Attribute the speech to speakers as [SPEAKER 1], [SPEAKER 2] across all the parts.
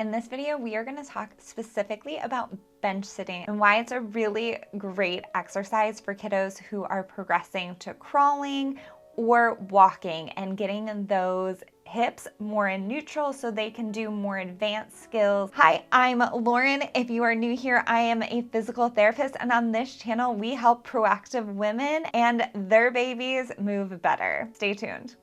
[SPEAKER 1] In this video, we are going to talk specifically about bench sitting and why it's a really great exercise for kiddos who are progressing to crawling or walking and getting those hips more in neutral so they can do more advanced skills. Hi, I'm Lauren. If you are new here, I am a physical therapist, and on this channel, we help proactive women and their babies move better. Stay tuned.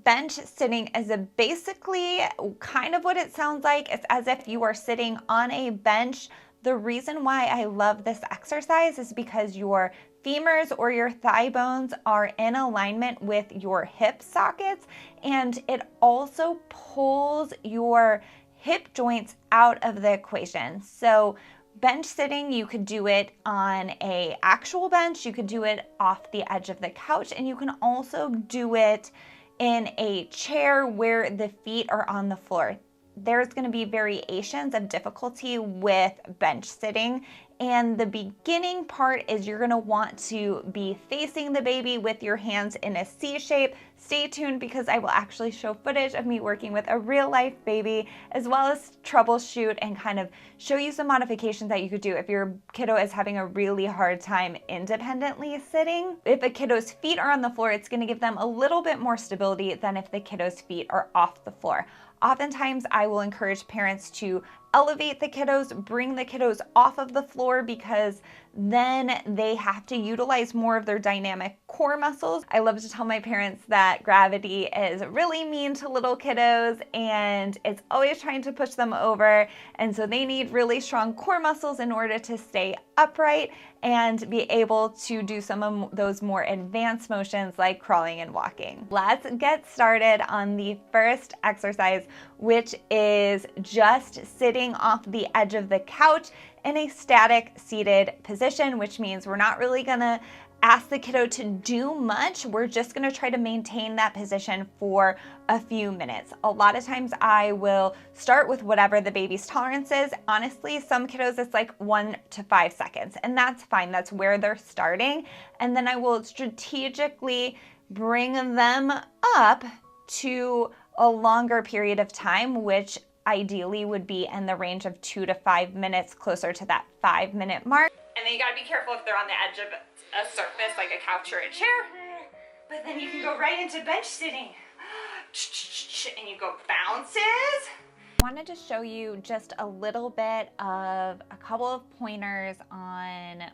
[SPEAKER 1] Bench sitting is basically kind of what it sounds like. It's as if you are sitting on a bench. The reason why I love this exercise is because your femurs or your thigh bones are in alignment with your hip sockets, and it also pulls your hip joints out of the equation. So bench sitting, you could do it on an actual bench, you could do it off the edge of the couch, and you can also do it in a chair where the feet are on the floor. There's going to be variations of difficulty with bench sitting, and the beginning part is you're going to want to be facing the baby with your hands in a C shape. Stay tuned because I will actually show footage of me working with a real life baby, as well as troubleshoot and kind of show you some modifications that you could do if your kiddo is having a really hard time independently sitting. If a kiddo's feet are on the floor, it's going to give them a little bit more stability than if the kiddo's feet are off the floor. Oftentimes, I will encourage parents to elevate the kiddos, bring the kiddos off of the floor, because then they have to utilize more of their dynamic core muscles. I love to tell my parents that gravity is really mean to little kiddos and it's always trying to push them over. And so they need really strong core muscles in order to stay upright and be able to do some of those more advanced motions like crawling and walking. Let's get started on the first exercise, which is just sitting off the edge of the couch in a static seated position, which means we're not really gonna ask the kiddo to do much. We're just gonna try to maintain that position for a few minutes. A lot of times I will start with whatever the baby's tolerance is. Honestly, some kiddos it's like 1 to 5 seconds, and that's fine. That's where they're starting. And then I will strategically bring them up to a longer period of time, which ideally would be in the range of 2 to 5 minutes, closer to that 5-minute mark. And then you gotta be careful if they're on the edge of a surface like a couch or a chair. But then you can go right into bench sitting. And you go bounces. I wanted to show you just a little bit of a couple of pointers on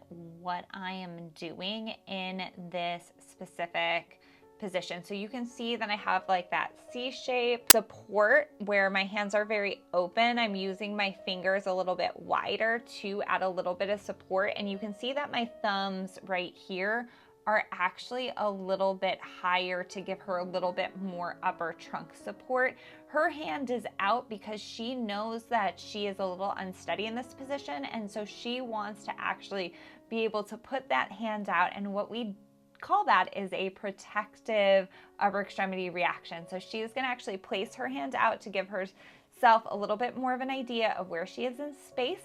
[SPEAKER 1] what I am doing in this specific position. So you can see that I have like that C-shape support where my hands are very open. I'm using my fingers a little bit wider to add a little bit of support. And you can see that my thumbs right here are actually a little bit higher to give her a little bit more upper trunk support. Her hand is out because she knows that she is a little unsteady in this position. And so she wants to actually be able to put that hand out. And what we call that is a protective upper extremity reaction. So she's going to actually place her hand out to give herself a little bit more of an idea of where she is in space.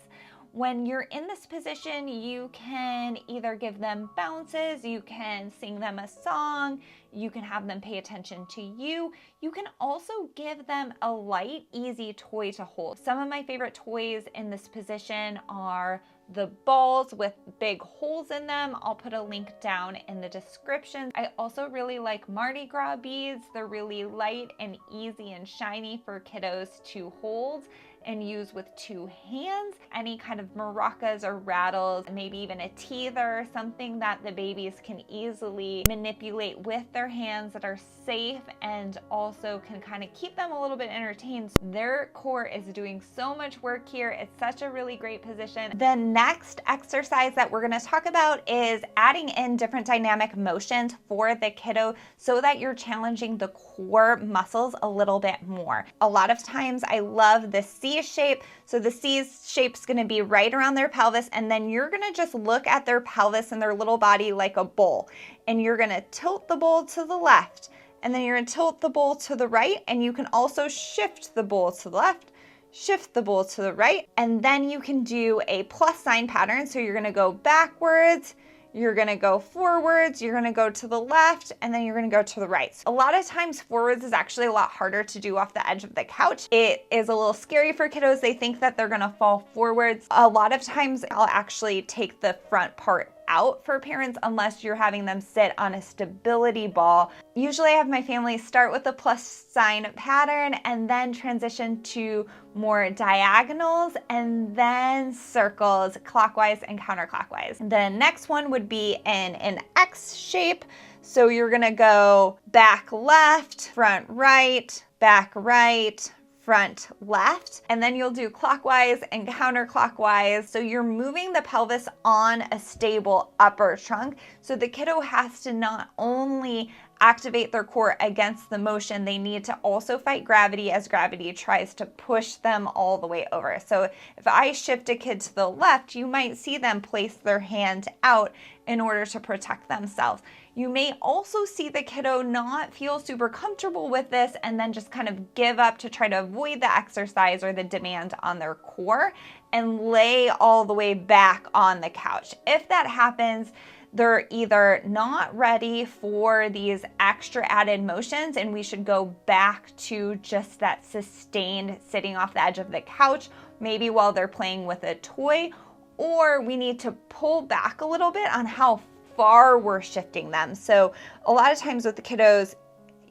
[SPEAKER 1] When you're in this position, you can either give them bounces, you can sing them a song, you can have them pay attention to you. You can also give them a light, easy toy to hold. Some of my favorite toys in this position are the balls with big holes in them. I'll put a link down in the description. I also really like Mardi Gras beads. They're really light and easy and shiny for kiddos to hold and use with 2 hands. Any kind of maracas or rattles, maybe even a teether, something that the babies can easily manipulate with their hands that are safe and also can kind of keep them a little bit entertained. Their core is doing so much work here. It's such a really great position. The next exercise that we're gonna talk about is adding in different dynamic motions for the kiddo so that you're challenging the core muscles a little bit more. A lot of times I love the C shape. So the C shape is going to be right around their pelvis, and then you're going to just look at their pelvis and their little body like a bowl, and you're going to tilt the bowl to the left, and then you're going to tilt the bowl to the right, and you can also shift the bowl to the left, shift the bowl to the right, and then you can do a plus sign pattern. So you're going to go backwards, you're gonna go forwards, you're gonna go to the left, and then you're gonna go to the right. So a lot of times forwards is actually a lot harder to do off the edge of the couch. It is a little scary for kiddos. They think that they're gonna fall forwards. A lot of times I'll actually take the front part out for parents unless you're having them sit on a stability ball. Usually I have my family start with a plus sign pattern and then transition to more diagonals and then circles, clockwise and counterclockwise. The next one would be in an X shape. So you're gonna go back left, front right, back right, front left, and then you'll do clockwise and counterclockwise. So you're moving the pelvis on a stable upper trunk. So the kiddo has to not only activate their core against the motion, they need to also fight gravity as gravity tries to push them all the way over. So if I shift a kid to the left, you might see them place their hand out in order to protect themselves. You may also see the kiddo not feel super comfortable with this and then just kind of give up to try to avoid the exercise or the demand on their core and lay all the way back on the couch. If that happens, they're either not ready for these extra added motions and we should go back to just that sustained sitting off the edge of the couch, maybe while they're playing with a toy, or we need to pull back a little bit on how far we're shifting them. So a lot of times with the kiddos,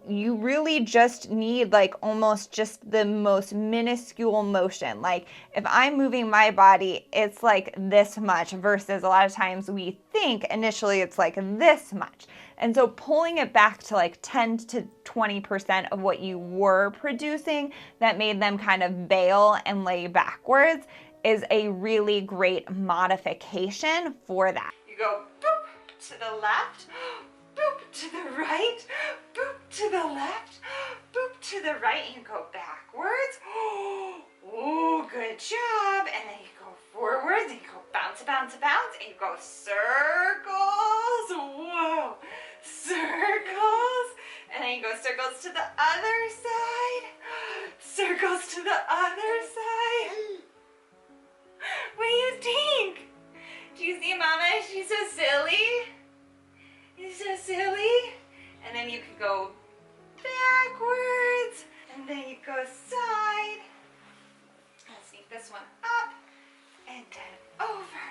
[SPEAKER 1] you really just need like almost just the most minuscule motion. Like if I'm moving my body, it's like this much versus a lot of times we think initially it's like this much. And so pulling it back to like 10 to 20% of what you were producing that made them kind of bail and lay backwards is a really great modification for that. You go boop to the left, boop to the right, boop to the left, boop to the right, and you go backwards. Oh, good job. And then you go forwards, and you go bounce, bounce, bounce, and you go circles. Whoa, circles. And then you go circles to the other side, circles to the other side. What do you think? Do you see Mama? She's so silly. She's so silly. And then you can go backwards. And then you go side. Let's sneak this one up. And then over.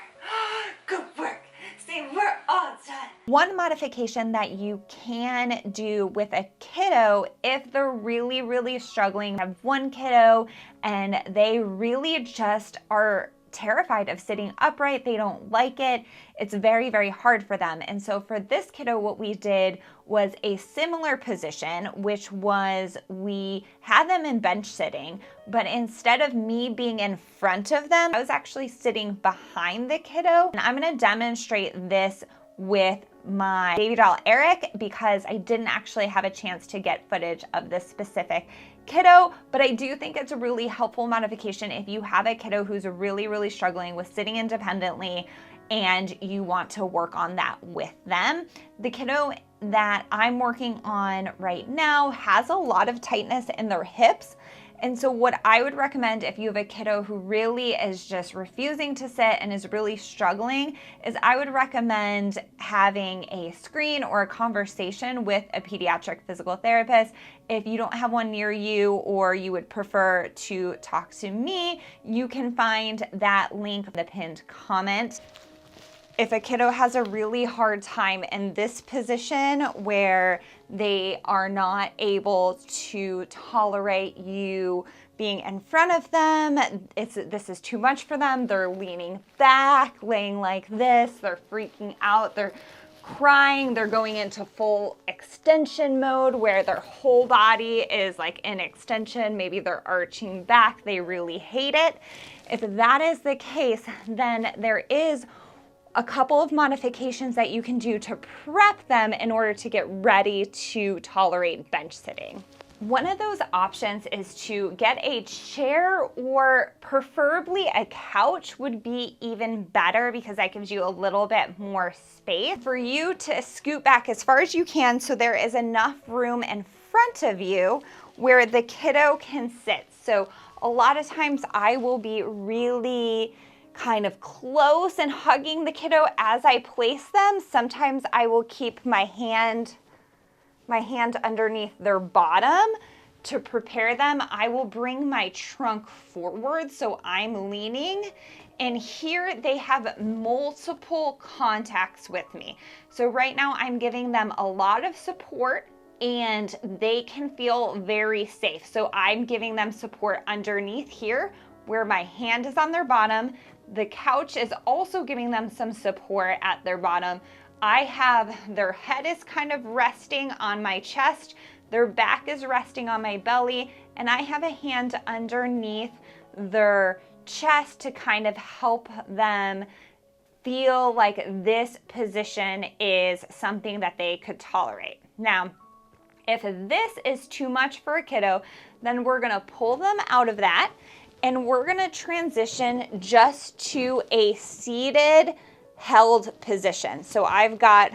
[SPEAKER 1] Good work. See, we're all done. One modification that you can do with a kiddo if they're really, really struggling. I have one kiddo and they really just are terrified of sitting upright. They don't like it. It's very, very hard for them. And so for this kiddo, what we did was a similar position, which was we had them in bench sitting, but instead of me being in front of them, I was actually sitting behind the kiddo. And I'm going to demonstrate this with my baby doll Eric because I didn't actually have a chance to get footage of this specific kiddo, but I do think it's a really helpful modification if you have a kiddo who's really, really struggling with sitting independently and you want to work on that with them. The kiddo that I'm working on right now has a lot of tightness in their hips. And so what I would recommend if you have a kiddo who really is just refusing to sit and is really struggling is I would recommend having a screen or a conversation with a pediatric physical therapist. If you don't have one near you or you would prefer to talk to me, you can find that link in the pinned comment. If a kiddo has a really hard time in this position where they are not able to tolerate you being in front of them, this is too much for them, they're leaning back, laying like this, they're freaking out, they're crying, they're going into full extension mode where their whole body is like in extension, maybe they're arching back, they really hate it. If that is the case, then there is a couple of modifications that you can do to prep them in order to get ready to tolerate bench sitting. One of those options is to get a chair or preferably a couch would be even better because that gives you a little bit more space for you to scoot back as far as you can so there is enough room in front of you where the kiddo can sit. So a lot of times I will be really kind of close and hugging the kiddo as I place them. Sometimes I will keep my hand underneath their bottom to prepare them. I will bring my trunk forward so I'm leaning, and here they have multiple contacts with me. So right now I'm giving them a lot of support and they can feel very safe. So I'm giving them support underneath here where my hand is on their bottom. The couch is also giving them some support at their bottom. I have their head is kind of resting on my chest, their back is resting on my belly, and I have a hand underneath their chest to kind of help them feel like this position is something that they could tolerate. Now, if this is too much for a kiddo, then we're gonna pull them out of that and we're gonna transition just to a seated held position. So I've got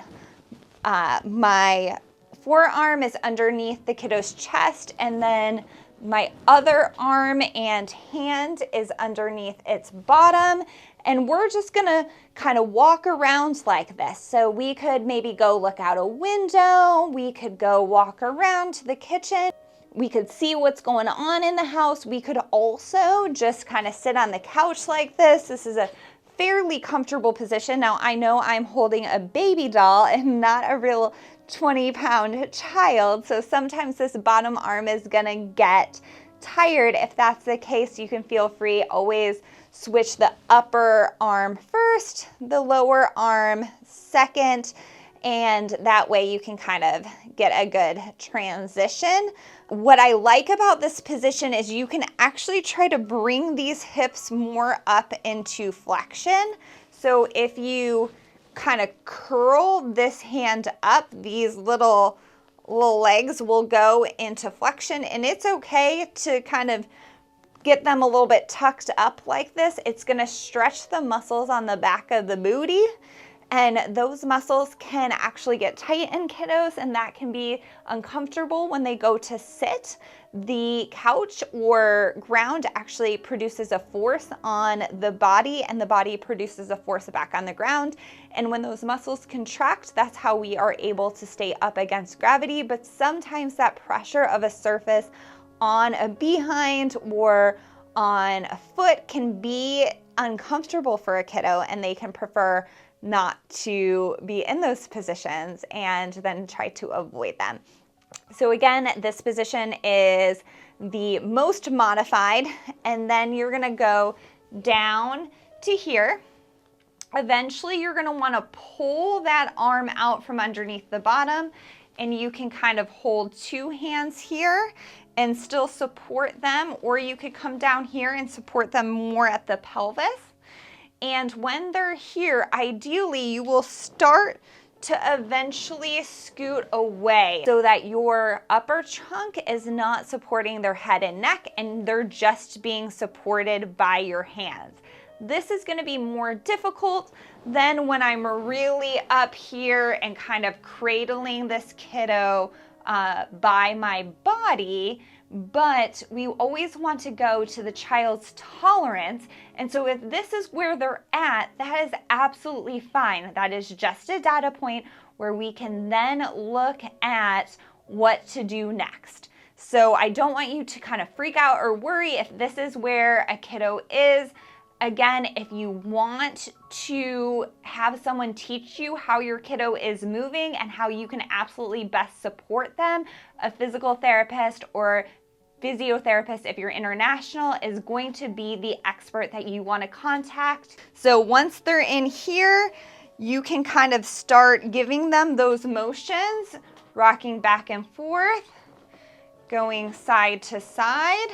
[SPEAKER 1] my forearm is underneath the kiddo's chest, and then my other arm and hand is underneath its bottom, and we're just gonna kind of walk around like this. So we could maybe go look out a window, we could go walk around to the kitchen, we could see what's going on in the house. We could also just kind of sit on the couch like this. This is a fairly comfortable position. Now I know I'm holding a baby doll and not a real 20-pound child, so sometimes this bottom arm is gonna get tired. If that's the case, you can feel free, always switch the upper arm first, the lower arm second, and that way you can kind of get a good transition. What I like about this position is you can actually try to bring these hips more up into flexion. So if you kind of curl this hand up, these little legs will go into flexion, and it's okay to kind of get them a little bit tucked up like this. It's going to stretch the muscles on the back of the booty, and those muscles can actually get tight in kiddos, and that can be uncomfortable when they go to sit. The couch or ground actually produces a force on the body, and the body produces a force back on the ground. And when those muscles contract, that's how we are able to stay up against gravity. But sometimes that pressure of a surface on a behind or on a foot can be uncomfortable for a kiddo, and they can prefer not to be in those positions and then try to avoid them. So again, this position is the most modified, and then you're gonna go down to here. Eventually, you're gonna wanna pull that arm out from underneath the bottom, and you can kind of hold two hands here and still support them, or you could come down here and support them more at the pelvis. And when they're here, ideally, you will start to eventually scoot away so that your upper trunk is not supporting their head and neck, and they're just being supported by your hands. This is going to be more difficult than when I'm really up here and kind of cradling this kiddo by my body, but we always want to go to the child's tolerance. And so if this is where they're at, that is absolutely fine. That is just a data point where we can then look at what to do next. So I don't want you to kind of freak out or worry if this is where a kiddo is. Again, if you want to have someone teach you how your kiddo is moving and how you can absolutely best support them, a physical therapist or physiotherapist, if you're international, is going to be the expert that you want to contact. So once they're in here, you can kind of start giving them those motions, rocking back and forth, going side to side.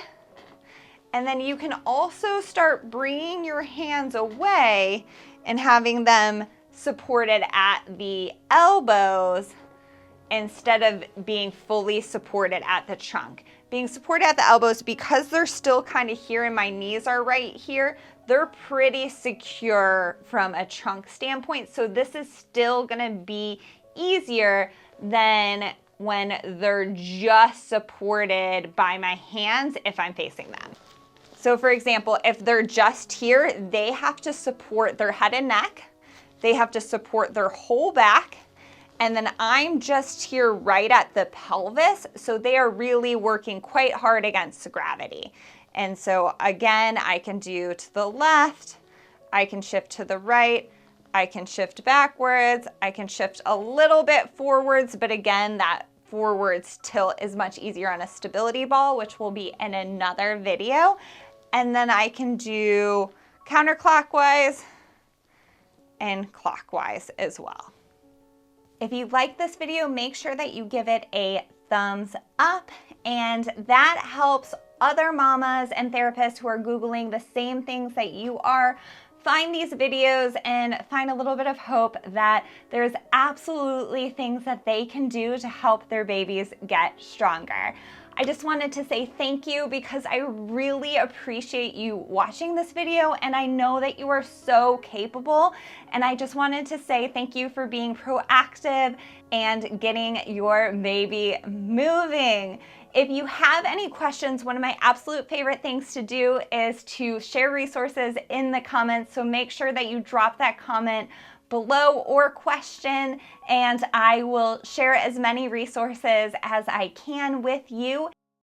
[SPEAKER 1] And then you can also start bringing your hands away and having them supported at the elbows instead of being fully supported at the trunk. Being supported at the elbows, because they're still kind of here and my knees are right here, they're pretty secure from a trunk standpoint. So this is still gonna be easier than when they're just supported by my hands if I'm facing them. So for example, if they're just here, they have to support their head and neck. They have to support their whole back. And then I'm just here right at the pelvis. So they are really working quite hard against gravity. And so again, I can do to the left, I can shift to the right, I can shift backwards, I can shift a little bit forwards, but again, that forwards tilt is much easier on a stability ball, which will be in another video. And then I can do counterclockwise and clockwise as well. If you like this video, make sure that you give it a thumbs up, and that helps other mamas and therapists who are Googling the same things that you are find these videos and find a little bit of hope that there's absolutely things that they can do to help their babies get stronger. I just wanted to say thank you because I really appreciate you watching this video, and I know that you are so capable, and I just wanted to say thank you for being proactive and getting your baby moving. If you have any questions, one of my absolute favorite things to do is to share resources in the comments, so make sure that you drop that comment below or question, and I will share as many resources as I can with you.